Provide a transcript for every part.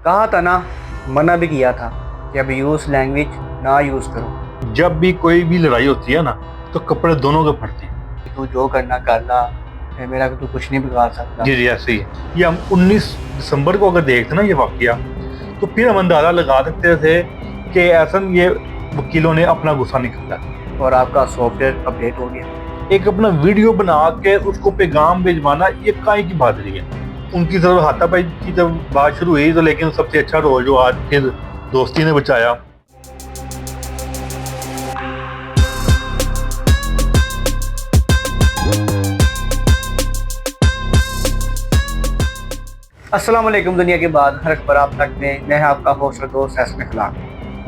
कहा था ना, मना भी किया था कि अब यूज़ लैंग्वेज ना यूज़ करो। जब भी कोई भी लड़ाई होती है ना, तो कपड़े दोनों के फटते हैं। तू जो करना कर ला, मेरा तू कुछ नहीं बिगाड़ सकता। जी जी, ऐसे ही है। ये हम 19 दिसंबर को अगर देखते ना ये वाकया, तो फिर हम अंदाजा लगा सकते थे कि ऐसा ये वकीलों ने अपना गुस्सा निकाला, और आपका सॉफ्टवेयर अपडेट हो गया। एक अपना वीडियो बना के उसको पैगाम भिजवाना, ये काहे की बहादुरी है। उनकी तरफ हाथापाई की जब बात शुरू हुई तो लेकिन सबसे अच्छा रोल जो आज फिर दोस्ती ने बचाया। अस्सलाम वालेकुम। दुनिया के बाद हर पर आप तक में मैं आपका होस्ट और दोस्त हसन अखलाक।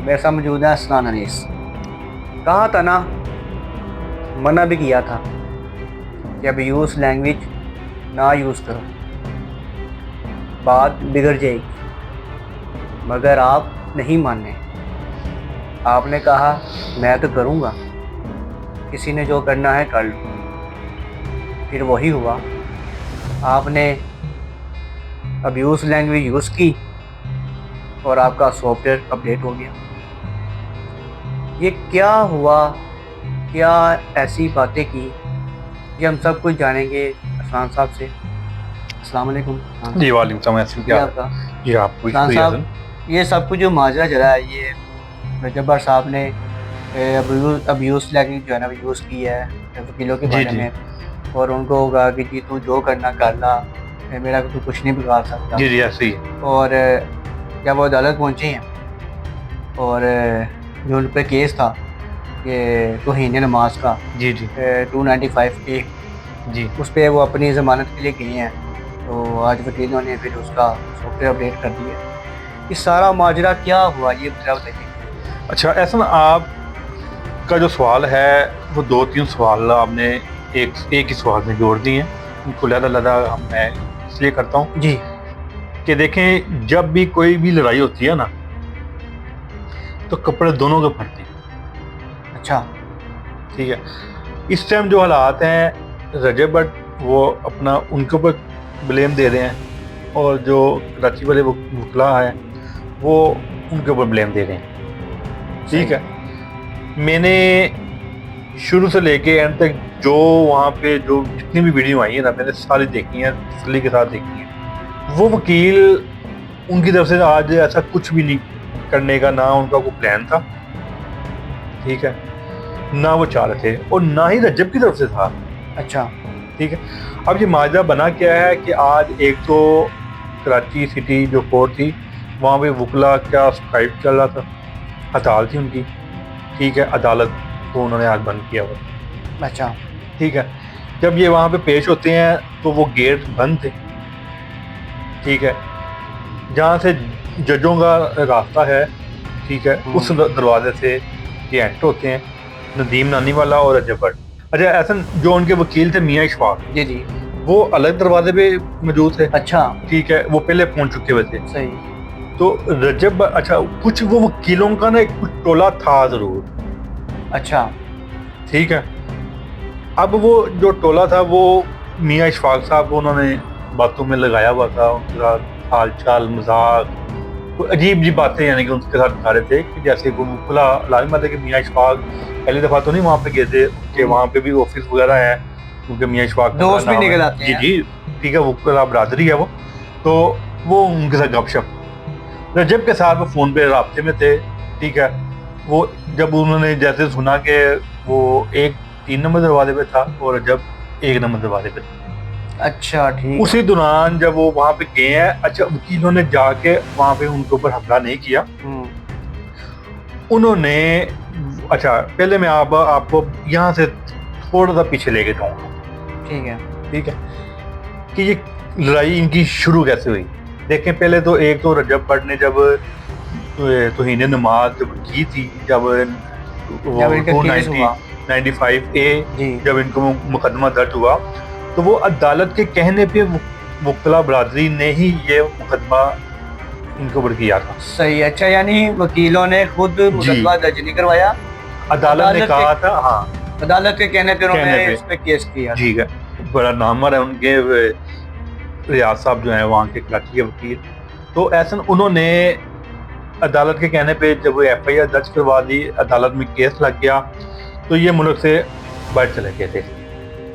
मेरे साथ मौजूद है असलान अनीस। कहा था ना, मना भी किया था कि अब यूज़ लैंग्वेज ना यूज़ करो, बात बिगड़ जाएगी। मगर आप नहीं माने। आपने कहा मैं तो करूँगा, किसी ने जो करना है कर लो। फिर वही हुआ, आपने अब्यूज़ लैंग्वेज यूज़ की और आपका सॉफ्टवेयर अपडेट हो गया। ये क्या हुआ, क्या ऐसी बातें की, ये हम सब कुछ जानेंगे अफसान साहब से। अस्सलाम वालेकुम। जी वालेकुम सलाम। ऐसे क्या आपका जी आपको अफसान साहब, ये सब कुछ जो माजरा चला है, ये रजब साहब ने अब्यूज़ लैंग्वेज जो है ना यूज़ की है वकीलों के बारे में, और उनको होगा कि जी तू जो करना कर ला, मेरा तो कुछ नहीं बिगाड़ सकता। जी जी, ऐसे ही है। और जब वो अदालत पहुंचे हैं और जो उन पर केस था कि तौहीन नमाज का, जी जी 295A, जी, उस पर वो अपनी ज़मानत के लिए गए हैं। तो आज वकीलों ने फिर उसका सॉफ्टवेयर अपडेट कर दिया। ये सारा माजरा क्या हुआ, ये मुझे बताइए। अच्छा ऐसा ना, आपका जो सवाल है वो 2-3 सवाल आपने एक ही सवाल में जोड़ दिए हैं। उनको लहदा मैं इसलिए करता हूँ जी कि देखें, जब भी कोई भी लड़ाई होती है ना, तो कपड़े दोनों के फटते हैं। अच्छा। ठीक है, इस टाइम जो हालात हैं, रजब भट्ट वो अपना उनके ऊपर ब्लेम दे रहे हैं, और जो कराची वाले वकला है वो उनके ऊपर ब्लेम दे रहे हैं। ठीक है, मैंने शुरू से लेके एंड तक जो वहाँ पे जो जितनी भी वीडियो आई है ना, मैंने सारी देखी हैं, तसल्ली के साथ देखी हैं। वो वकील उनकी तरफ से आज ऐसा कुछ भी नहीं करने का, ना उनका कोई प्लान था, ठीक है, ना वो चाह रहे थे, और ना ही रजब की तरफ से था। अच्छा। ठीक है, अब ये माजरा बना क्या है कि आज एक तो कराची सिटी जो कोर्ट थी, वहाँ पे वकला क्या स्ट्राइक चल रहा था, हड़ताल थी उनकी। ठीक है, अदालत को उन्होंने आज बंद किया हुआ। अच्छा। ठीक है, जब ये वहाँ पे पेश होते हैं तो वो गेट बंद थे। ठीक है, जहाँ से जजों का रास्ता है, ठीक है, उस दरवाजे से ये एंटर होते हैं, नदीम नानी वाला और रजब भट्ट। अच्छा ऐसा, जो उनके वकील थे मियाँ इशफाक, जी जी, वो अलग दरवाजे पे मौजूद थे। अच्छा ठीक है, वो पहले पहुंच चुके हुए थे। सही। तो रजब, अच्छा कुछ वो वकीलों का ना कुछ टोला था जरूर। अच्छा। ठीक है, अब वो जो टोला था वो मियाँ इशफाक साहब को उन्होंने बातों में लगाया हुआ था, उनके साथ हाल चाल मजाक, तो अजीब अजीब बातें यानी कि उनके साथ दिखा रहे थे कि जैसे वो खुला लाजमी बात है कि मियाँ इशफाक पहली दफ़ा तो नहीं वहाँ पे गए थे, कि वहाँ पे भी ऑफिस वगैरह है, क्योंकि मियाँ इशफाक दोस्त भी निकल आते जी हैं। जी, ठीक है, वो बरादरी है वो। तो वो उनके साथ गपशप, रजब के साथ वो फ़ोन पे राब्ते में थे। ठीक है, वो जब उन्होंने जैसे सुना कि वो एक 3 नंबर दरवाजे पे था और रजब 1 नंबर दरवाजे पे था, अच्छा ठीक। उसी दौरान जब वो वहाँ पे गए हैं, अच्छा वकीलों ने जाके वहाँ पे उनके ऊपर हमला नहीं किया उन्होंने। अच्छा पहले मैं आपको यहाँ से थोड़ा सा पीछे लेके जाऊँगा। ठीक है। ठीक है, कि ये लड़ाई इनकी शुरू कैसे हुई। देखें, पहले तो एक तो रजब भट्ट ने जब तौहीन नमाज जब की थी, जब वो 295A जब इनको मुकदमा दर्ज हुआ, तो वो अदालत के कहने पे वकला बरादरी ने ही ये मुकदमा इनके ऊपर किया था। सही। अच्छा, यानी वकीलों ने खुद मुकदमा दर्ज नहीं करवाया, अदालत ने कहा था, हाँ अदालत के कहने पे उन्होंने इस पे केस किया। ठीक है, बड़ा नामवर है उनके रियाज साहब जो है वहाँ के कराची के वकील। तो ऐसा उन्होंने अदालत के कहने पे जब वो FIR दर्ज करवा दी, अदालत में केस लग गया, तो ये मुल्क से बाहर चले गए थे।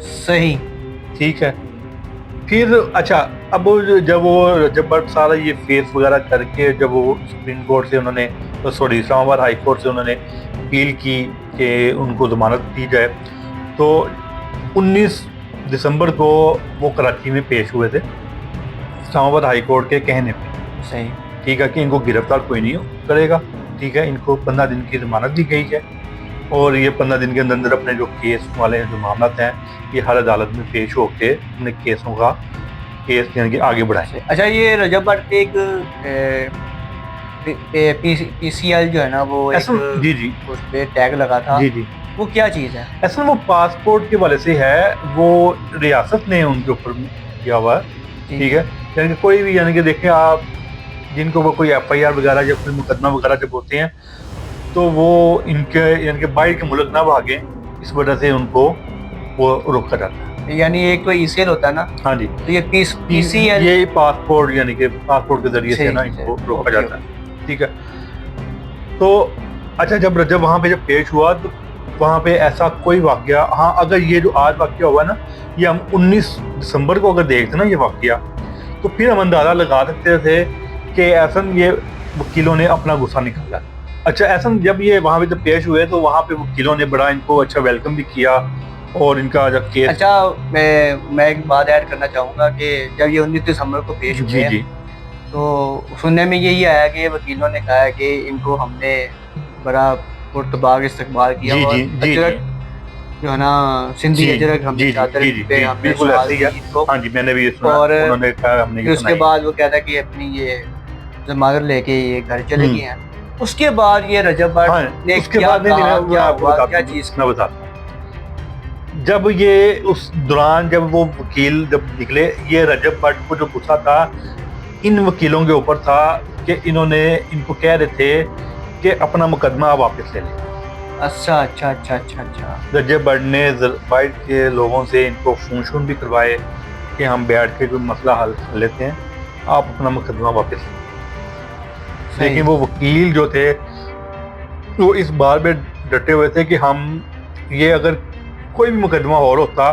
सही। ठीक है, फिर अच्छा, अब जब वो रजब भट्ट सारा ये फेस वगैरह करके जब वो सुप्रीम कोर्ट से उन्होंने, तो सॉरी इस्लामाबाद हाई कोर्ट से उन्होंने अपील की कि उनको जमानत दी जाए, तो 19 दिसंबर को वो कराची में पेश हुए थे इस्लामाबाद हाई कोर्ट के कहने पे। सही। ठीक है, कि इनको गिरफ्तार कोई नहीं करेगा। ठीक है, इनको 15 दिन की जमानत दी गई है और ये 15 दिन के अंदर अंदर अपने जो केस वाले जो मामला हैं ये हर अदालत में पेश होकर अपने केसों का केस यानी कि आगे बढ़ाएं। अच्छा, ये रजब भट्ट एक PCL जो है ना वो ऐसा, एक जी जी उस पे टैग लगा था, जी जी, वो क्या चीज़ है? ऐसा वो पासपोर्ट के वाले से है, वो रियासत ने उनके ऊपर किया हुआ है। ठीक है, यानी कि कोई भी, यानी कि देखें आप, जिनको वो कोई FIR वगैरह या कोई मुकदमा वगैरह जब होते हैं तो वो इनके यानी कि बाहर के मुल्क ना भागे, इस वजह से उनको वो रोका जाता है। यानी एक तो ECL होता है ना, हाँ जी, तो ये PCL ये पासपोर्ट यानी कि पासपोर्ट के जरिए से ना इनको रोका जाता है। ठीक है, तो अच्छा, जब रजब वहाँ पे जब पेश हुआ तो वहाँ पे ऐसा कोई वाकया, हाँ, अगर ये जो आज वाकया हुआ ना, ये हम 19 दिसंबर को अगर देखते ना ये वाकया, तो फिर हम अंदाज़ा लगा सकते थे कि ऐसा ये वकीलों ने अपना गुस्सा निकाला। अच्छा, ऐसा जब ये वहाँ पे जब पेश हुए तो वहाँ पे वकीलों ने बड़ा इनको अच्छा वेलकम भी किया और इनका जब केस। अच्छा, मैं एक बात ऐड करना चाहूँगा कि जब ये 19 दिसंबर को पेश हुए जी, तो सुनने में यही आया कि वकीलों ने कहा कि इनको हमने बड़ा पुरतबाग इस्तकबाल किया जी, और जी, जी, अजरक जो है ना, सिंधी अजरक हमने चादर पे हमने बिल्कुल सवाल ऐसे ही की है। इनको। हाँ जी, मैंने भी ये सुना, और उन्होंने कहा हमने फिर ये उसके बाद वो कहता कि अपनी ये जमानत लेके ये घर चले गए हैं। उसके बाद ये रजब भट्ट ने उसके क्या बाद कहा, मैं आपको क्या बताता चीज़? मैं बताता हूँ। जब ये उस दौरान जब वो वकील जब निकले, ये रजब भट्ट को जो गुस्सा था इन वकीलों के ऊपर था कि इन्होंने इनको कह रहे थे कि अपना मुकदमा वापस ले लें। अच्छा अच्छा अच्छा अच्छा अच्छा। रजब भट्ट ने बाइट के लोगों से इनको फोन भी करवाए कि हम बैठ के कोई मसला हल कर लेते हैं, आप अपना मुकदमा वापस लें। लेकिन वो वकील जो थे वो इस बार में डटे हुए थे कि हम ये अगर कोई भी मुकदमा और होता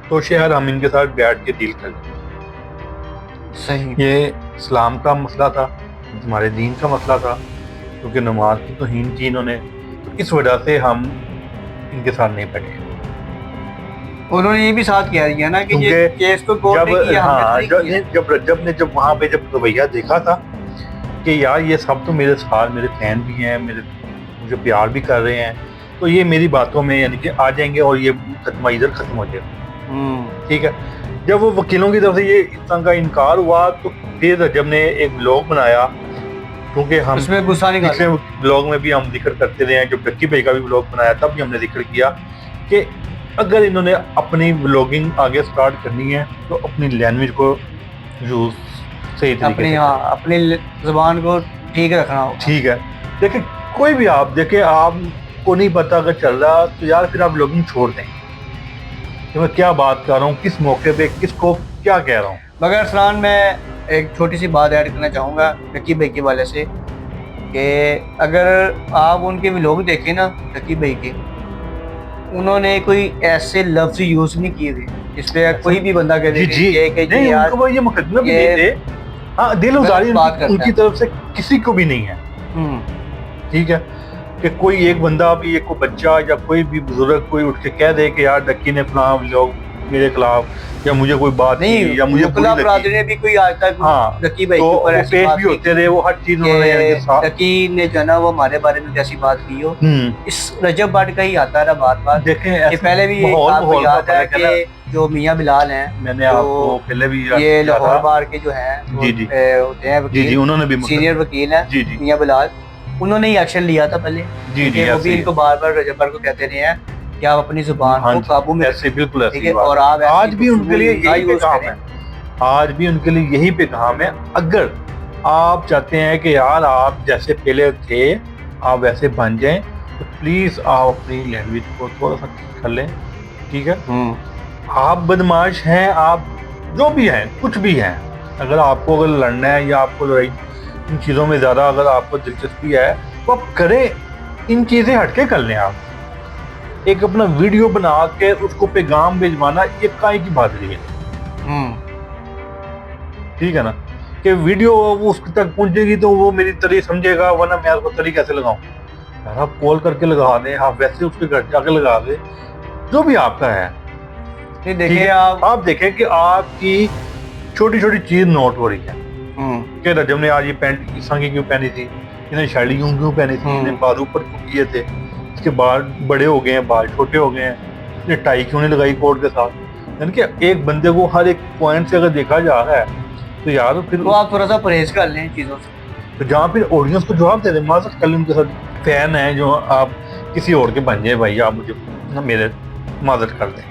तो शायद हम इनके साथ बैठ के डील कर लें। सही। ये इस्लाम का मसला था, हमारे दीन का मसला था, क्योंकि नमाज की तौहीन की इन्होंने, तो इस वजह से हम इनके साथ नहीं बैठे। उन्होंने ये भी साथ कह दिया ना कि ये केस तो कोर्ट ने किया, हमने तो नहीं किया। जब रजब ने जब वहाँ पे जब रवैया देखा था कि यार ये सब तो मेरे साथ मेरे फैन भी हैं, मुझे प्यार भी कर रहे हैं, तो ये मेरी बातों में यानी कि आ जाएंगे और ये मुकदमा इधर खत्म हो जाएगा। ठीक है, जब वो वकीलों की तरफ से ये इस तरह का इनकार हुआ तो फिर रजब ने एक ब्लॉग बनाया, क्योंकि हम उसमें गुस्सा पिछले ब्लॉग में भी हम जिक्र करते रहे हैं, जब डक्की भाई का भी ब्लॉग बनाया तब भी हमने जिक्र किया कि अगर इन्होंने अपनी ब्लॉगिंग आगे स्टार्ट करनी है तो अपनी लैंग्वेज को यूज सही तरीके से, अपनी ज़ुबान को ठीक रखना होगा। ठीक है, देखिए कोई भी आप देखें, आपको नहीं पता अगर चल रहा तो यार फिर आप ब्लॉगिंग छोड़ दें कि मैं क्या बात कर रहा हूँ, किस मौके पे किसको क्या कह रहा हूँ। मगर अरसलान, मैं एक छोटी सी बात ऐड करना चाहूँगा डक्की भाई के वाले से कि अगर आप उनके व्लॉग देखें ना डक्की भाई के, उन्होंने कोई ऐसे लफ्ज यूज़ नहीं किए थे जिस पे कोई भी बंदा कह दे कि यार उनको ये मुकदमे भी नहीं थे। हाँ, दिल उजारी उनकी तरफ से किसी को भी नहीं है। ठीक है, कि कोई एक बंदा भी, एक को बच्चा या कोई भी बुजुर्ग कोई उठ के कह दे कि यार डक्की ने फलां लोग मेरे खिलाफ या मुझे कोई बात नहीं या मुझे बुरी लगी, ने भी कोई आज तक डक्की भाई तो के ऊपर ऐसी बात भी होते रहे, वो हर चीज उन्होंने डक्की ने जो ना वो हमारे बारे में जैसी बात की हो, इस रजब भट्ट का ही आता है बात देखें। पहले भी आपको याद है कि जो मियां बिलाल हैं, मैंने आपको पहले भी ये लाहौर बार के जो हैं होते हैं वकील, उन्होंने भी सीनियर वकील हैं मियां बिलाल, उन्होंने ही एक्शन लिया था पहले। वो भी इनको बार बार रजब भट्ट को कहते रहे हैं कि आप अपनी जुबान को काबू में ऐसे बिल्कुल ऐसे और आप आज भी उनके लिए यही पैगाम है, आज भी उनके लिए यही पैगाम है। अगर आप चाहते हैं कि यार आप जैसे पहले थे आप वैसे बन जाएं तो प्लीज आप अपनी लैंग्वेज को थोड़ा सा ठीक कर लें। ठीक है, आप बदमाश हैं, आप जो भी हैं, कुछ भी हैं, अगर आपको अगर लड़ना है या आपको लड़ाई इन चीज़ों में ज़्यादा अगर आपको दिलचस्पी है तो आप करें, इन चीज़ें हटके कर लें। आप एक अपना वीडियो बना के उसको पैगाम भिजवाना ये काहे की बहादुरी है, ठीक है ना, कि वीडियो वो उसके तक पहुंचेगी तो वो मेरी तरी समझेगा, वरना मैं उसको तरी कैसे लगाऊं। यार आप कॉल करके लगा दें, आप वैसे उसके घर जाके लगा दें, जो भी आपका है। देखिए आप देखें कि आपकी छोटी छोटी चीज नोट हो रही है कि रजब ने आज ये पैंट इस तरह की क्यों पहनी थी, इन्हें शर्ट यूं क्यों पहनी थी, इन्हें बाल ऊपर क्यों किए थे, इसके बाल बड़े हो गए हैं, बाल छोटे हो गए हैं, इन्हें टाई क्यों नहीं लगाई कोट के साथ। यानी कि एक बंदे को हर एक पॉइंट से अगर देखा जा रहा है तो यार फिर तो आप थोड़ा सा परहेज कर लें चीज़ों से। तो जहाँ फिर ऑडियंस को जवाब दे दें, माजरत कर लें उनके साथ। फैन है जो आप किसी और के बन जाए, भाई आप मुझे ना मेरे माजरत कर दें,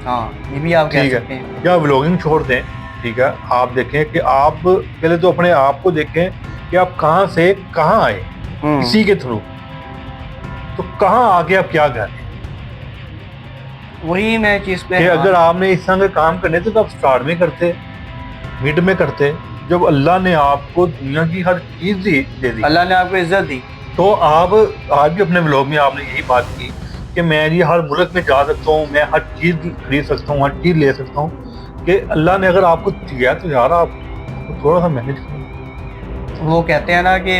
हाँ ये भी आप कह सकते हैं। या व्लॉगिंग छोड़ दें, ठीक है। आप देखें कि आप पहले तो अपने आप को देखें कि आप कहाँ से कहाँ आए, किसी के थ्रू, तो कहाँ आके आप क्या कर रहे हैं। वही मैं चीज़ पे अगर आपने इस तरह के काम करने थे तो आप स्टार्ट में करते, मिड में करते। जब अल्लाह ने आपको दुनिया की हर चीज दे दी, अल्लाह ने आपको इज्जत दी, तो आप आज भी अपने व्लॉग में आपने यही बात की कि मैं ये हर मुल्क में जा सकता हूँ, मैं हर चीज़ खरीद सकता हूँ, हर चीज़ ले सकता हूँ, कि अल्लाह ने अगर आपको दिया तो यार आप थोड़ा सा मैनेज करें। वो कहते हैं ना कि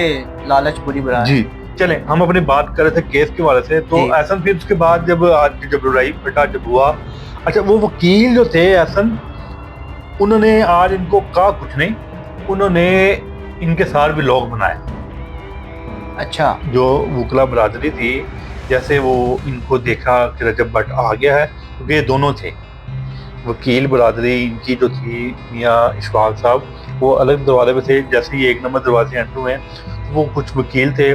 लालच बुरी बला है। जी चले, हम अपनी बात कर रहे थे केस के बारे से। तो एहसन फिर उसके बाद जब आज जब लड़ाई फटा जब हुआ, अच्छा वो वकील जो थे एहसन, उन्होंने आज इनको कहा कुछ नहीं, उन्होंने इनके साथ भी व्लॉग बनाए। अच्छा, जो वकला बरादरी थी, जैसे वो इनको देखा कि रजब भट्ट आ गया है, क्योंकि ये दोनों थे वकील बरादरी, इनकी जो थी मियाँ इशफाक साहब, वो अलग दरवाजे पे थे। जैसे ही 1 नंबर दरवाजे एंटर हुए तो वो कुछ वकील थे,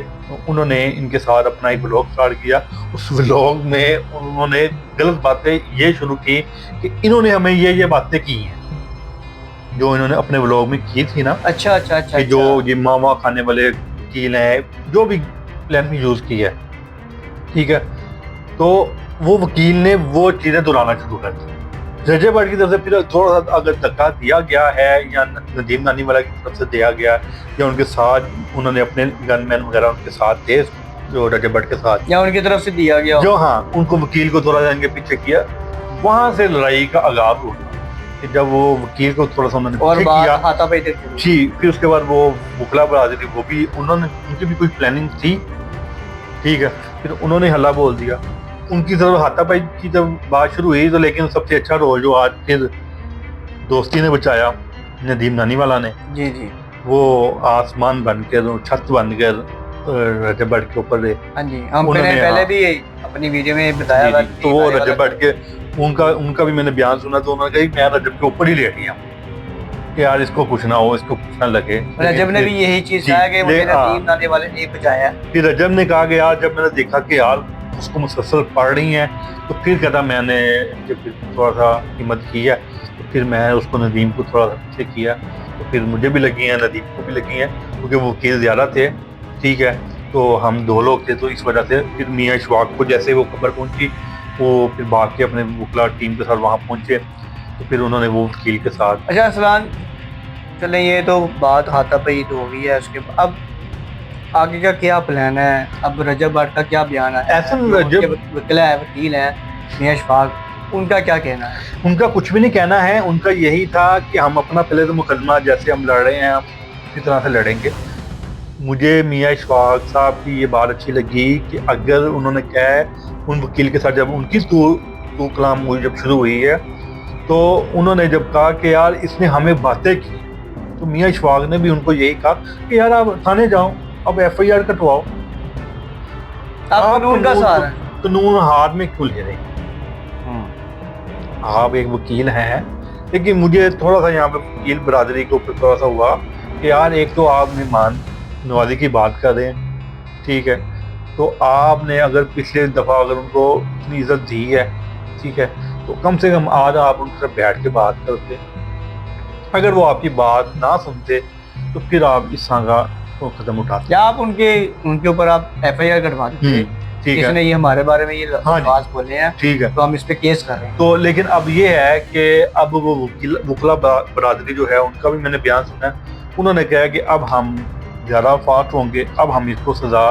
उन्होंने इनके साथ अपना एक व्लॉग स्टार्ट किया। उस व्लॉग में उन्होंने गलत बातें ये शुरू की कि इन्होंने हमें ये बातें की हैं जो इन्होंने अपने व्लॉग में की थी ना। अच्छा, कि जो ये मामा खाने वाले वकील हैं, जो भी प्लान में यूज़ की है, ठीक है। तो वो वकील ने वो चीज़ें दोहराना शुरू कर दी। रजब भट्ट की तरफ से फिर थोड़ा सा अगर धक्का दिया गया है, या नदीम नानीवाला की तरफ से दिया गया, या उनके साथ उन्होंने अपने गनमैन वगैरह उनके साथ थे जो रजब भट्ट के साथ, या उनकी तरफ से दिया गया जो हाँ उनको वकील को थोड़ा सा इनके पीछे किया, वहाँ से लड़ाई का आगाज हुआ। जब वो वकील को थोड़ा सा उन्होंने और किया हाथापाई जी, फिर उसके बाद वो वकला बरादरी, वो भी उन्होंने, उनकी भी कोई प्लानिंग थी, ठीक है। फिर उन्होंने हल्ला बोल दिया, उनकी तरफ हाथापाई की जब बात शुरू हुई तो, लेकिन सबसे अच्छा रोल जो आज फिर दोस्ती ने बचाया नदीम नानीवाला ने, जी जी, वो आसमान बनकर, छत बनकर रजब भट्ट के ऊपर रहे। हाँ जी, हम पहले भी अपनी वीडियो में बताया था। तो वो रजब भट्ट के उनका भी मैंने बयान सुना, तो उन्होंने कहा मैं रजब के ऊपर ही लेट गया कि यार इसको कुछ ना हो, इसको कुछ ना लगे। रजब ने भी यही चीज कहा कि मुझे नदीम नानीवाले ने बचाया। फिर रजब ने कहा कि यार जब मैंने देखा कि यार उसको मुसलसल पड़ रही है, तो फिर कहता मैंने जब फिर थोड़ा सा हिम्मत की है, तो फिर मैं उसको नदीम को थोड़ा सा पीछे किया, तो फिर मुझे भी लगी हैं, नदीम को भी लगी हैं, क्योंकि वो वकील ज़्यादा थे, ठीक है। तो हम 2 लोग थे, तो इस वजह से फिर मियाँ इशफाक को जैसे वो खबर पहुंची, वो फिर भाग के अपने वकला टीम के साथ वहाँ पहुंचे, तो फिर उन्होंने वो वकील के साथ। अच्छा असलान, चलें ये तो बात हाथापाई तो हो गई है, उसके अब आगे का क्या प्लान है? अब रजब भट्ट का क्या बयान है? ऐसा रजब वकील है, वकील है मियाँ इशफाक, उनका क्या कहना है? उनका कुछ भी नहीं कहना है। उनका यही था कि हम अपना पहले तो मुकदमा जैसे हम लड़ रहे हैं हम इसी तरह से लड़ेंगे। मुझे मियाँ इशफाक साहब की ये बात अच्छी लगी कि अगर उन्होंने कहा है उन वकील के साथ, जब उनकी तू कलाम हुई जब शुरू हुई है, तो उन्होंने जब कहा कि यार इसने हमें बातें की, तो मियाँ इशफाक ने भी उनको यही कहा कि यार आप थाने जाओ, अब FIR कटवाओ, आप कानून हाथ में क्यों ले रहे हैं? आप एक वकील हैं। लेकिन मुझे थोड़ा सा यहाँ पे वकील बरादरी के ऊपर थोड़ा सा हुआ कि यार एक तो आप मेहमान नवाजी की बात कर रहे हैं, ठीक है, तो आपने अगर पिछले दफ़ा अगर उनको इतनी इज्जत दी है, ठीक है, तो कम से कम आज आप उनके साथ बैठ के बात करते। अगर वो आपकी बात ना सुनते तो फिर आप इस तरह का कदम उठाते, या आप उनके ऊपर आप FIR कटवा देते, ठीक है, इसने ये हमारे बारे में ये हाँ जी। बात बोले हैं, ठीक है। तो हम इस पे केस कर रहे हैं। तो लेकिन अब ये है कि अब वो वकला बरादरी जो है उनका भी मैंने बयान सुना है, उन्होंने कहा कि अब हम ज़्यादा फास्ट होंगे, अब हम इसको सज़ा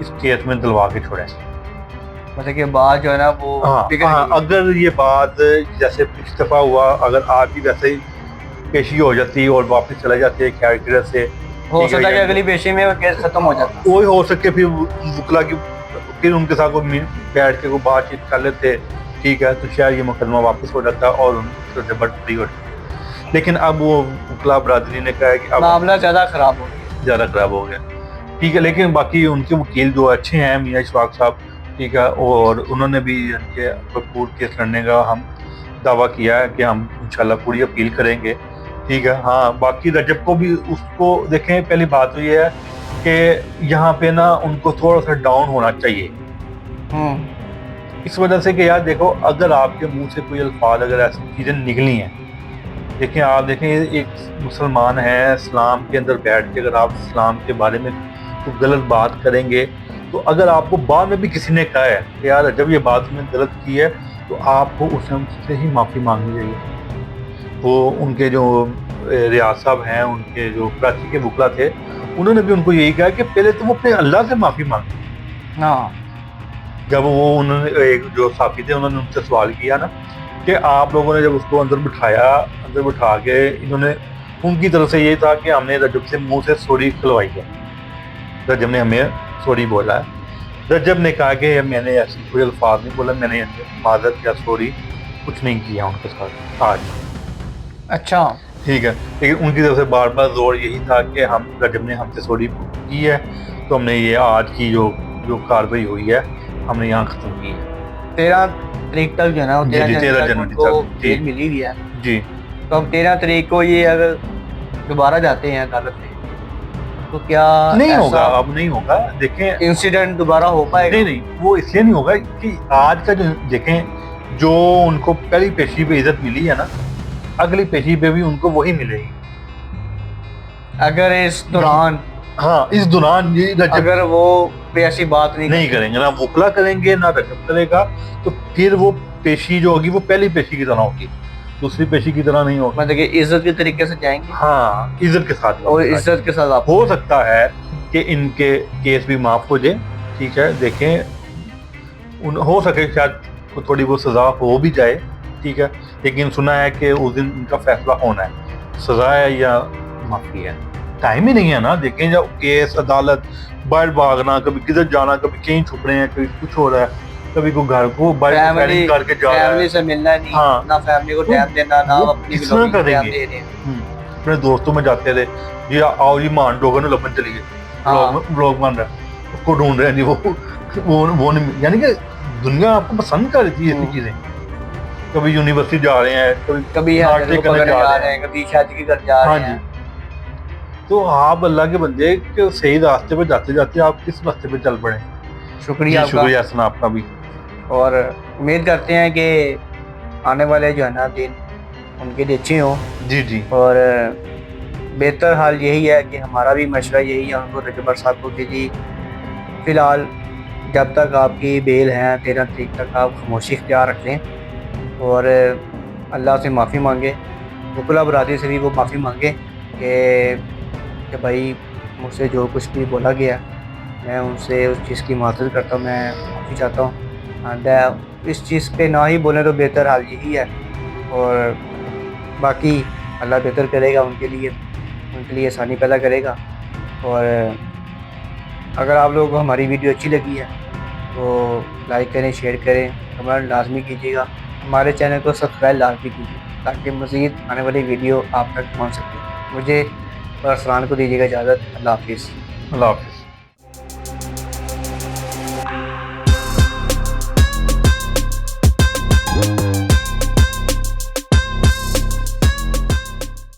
इस केस में दिलवा के छोड़ें। मतलब कि बात जो है ना वो हाँ, अगर ये बात जैसे पिछली दफ़ा हुआ, अगर आज भी वैसे ही पेशी हो जाती और वापस चला जाते हैं कैरेक्टर से, हो सकता है कि अगली पेशी में केस खत्म हो जाता, कोई हो सके फिर वकला की फिर उनके साथ कोई बैठ के कोई बातचीत कर लेते, ठीक है, तो शायद ये मुकदमा वापस हो जाता और उनको जबर फ्री हो जाती। लेकिन अब वो वकला बरादरी ने कहा है कि अब मामला ज़्यादा ख़राब हो गया, ठीक है। लेकिन बाकी उनके वकील जो अच्छे हैं, मियाँ इशफाक साहब, ठीक है, और उन्होंने भी इनके भरपूर केस लड़ने का हम दावा किया है कि हम इंशाल्लाह पूरी अपील करेंगे, ठीक है। हाँ, बाकी रजब को भी उसको देखें, पहली बात तो ये है कि यहाँ पे ना उनको थोड़ा सा डाउन होना चाहिए, इस वजह से कि यार देखो, अगर आपके मुंह से कोई अल्फाज अगर ऐसी चीज़ें निकली हैं, देखें आप देखें एक मुसलमान है, इस्लाम के अंदर बैठ के अगर आप इस्लाम के बारे में तो गलत बात करेंगे, तो अगर आपको बाद में भी किसी ने कहा है कि यार जब ये बात तुमने गलत की है, तो आपको उससे ही माफ़ी मांगनी चाहिए। वो उनके जो रियाज साहब हैं, उनके जो कराची के वकला थे, उन्होंने भी उनको यही कहा कि पहले तुम अपने अल्लाह से माफ़ी मांगो। हाँ, जब वो उन्होंने एक जो साथी थे उन्होंने उनसे सवाल किया ना कि आप लोगों ने जब उसको अंदर बिठा के इन्होंने, उनकी तरफ से ये था कि हमने रजब से मुंह से सॉरी खुलवाई है, रजब ने हमें सॉरी बोला है। रजब ने कहा कि मैंने ऐसी कोई अल्फाज नहीं बोला, मैंने माजरत या सॉरी कुछ नहीं किया उनके साथ आज। अच्छा, ठीक है, लेकिन उनकी तरफ से बार बार जोर यही था कि हम रजब ने हमसे सॉरी की है, तो हमने ये आज की जो कार्रवाई हुई है हमने यहाँ ख़त्म की है। 13 तारीख तक जो है ना, 13 जनवरी तक जेल मिली हुई है जी। तो हम 13 तारीख को ये अगर दोबारा जाते हैं अदालत में, तो क्या नहीं होगा, अब नहीं होगा। देखें, इंसिडेंट दोबारा हो पाएगा? नहीं, वो इसलिए नहीं होगा कि आज का जो देखें, जो उनको पहली पेशी पे इज्जत मिली है ना, अगली पेशी पे भी उनको वही मिलेगी। अगर इस दौरान, हाँ, इस दौरान ये अगर वो ऐसी बात नहीं करेंगे, ना वकला करेंगे ना रजब करेगा, तो फिर वो पेशी जो होगी वो पहली पेशी की तरह होगी, दूसरी पेशी की तरह नहीं होगी। मतलब कि इज्जत के तरीके से जाएंगे। हाँ, इज्जत के साथ, और इज्जत के साथ आप हो सकता है कि इनके केस भी माफ हो जाए, ठीक है। देखें, हो सके शायद थोड़ी बहुत सजा हो भी जाए, ठीक है, लेकिन सुना है कि उस दिन इनका फैसला होना है, सजा है या माफी है। टाइम ही नहीं है ना। देखें, जब केस अदालत बाहर भागना, कभी किधर जाना, कभी कहीं छुप रहे हैं, कभी कुछ हो रहा है, कभी को घर को फैमिली करके जा रहा है, फैमिली से मिलना नहीं, हाँ, ना फैमिली को टाइम देना, ना अपनी किस तरह करेंगे। दे रहे। अपने दोस्तों में जाते थे, ये आओ जी मान लोगों ने लपन चली गए, ब्लॉग बन रहा है, उसको ढूंढ रहे हैं जी, वो नहीं, यानी कि दुनिया आपको पसंद कर रही है ऐसी चीजें। कभी यूनिवर्सिटी जा रहे हैं, कभी नाटक करने जा रहे हैं, कभी शादी के घर जा रहे हैं। तो आप अल्लाह के बंदे के सही रास्ते पे जाते जाते आप किस रास्ते पे चल पड़े। शुक्रिया हसन आपका भी, और उम्मीद करते हैं कि आने वाले जो है ना दिन उनके लिए अच्छे हों। जी। और बेहतर हाल यही है कि हमारा भी मशवरा यही है उनको, रजब साहब को, कि जी फ़िलहाल जब तक आपकी बेल है 13 तारीख तक आप खामोशी इख्तियार रखें और अल्लाह से माफ़ी मांगे, वकला बरादरी से भी वो माफ़ी मांगे कि भाई मुझसे जो कुछ भी बोला गया मैं उनसे उस चीज़ की माफ़ी करता हूँ, मैं माफ़ी चाहता हूँ। इस चीज़ पे ना ही बोलें तो बेहतर हाल यही है, और बाकी अल्लाह बेहतर करेगा उनके लिए आसानी पैदा करेगा। और अगर आप लोगों को हमारी वीडियो अच्छी लगी है तो लाइक करें, शेयर करें, कमेंट लाजमी कीजिएगा, हमारे चैनल को सब्सक्राइब लाजमी कीजिए ताकि मज़ीद आने वाली वीडियो आप तक पहुँच सके। मुझे और अरसलान को दीजिएगा इजाज़त। अल्लाह हाफिज़।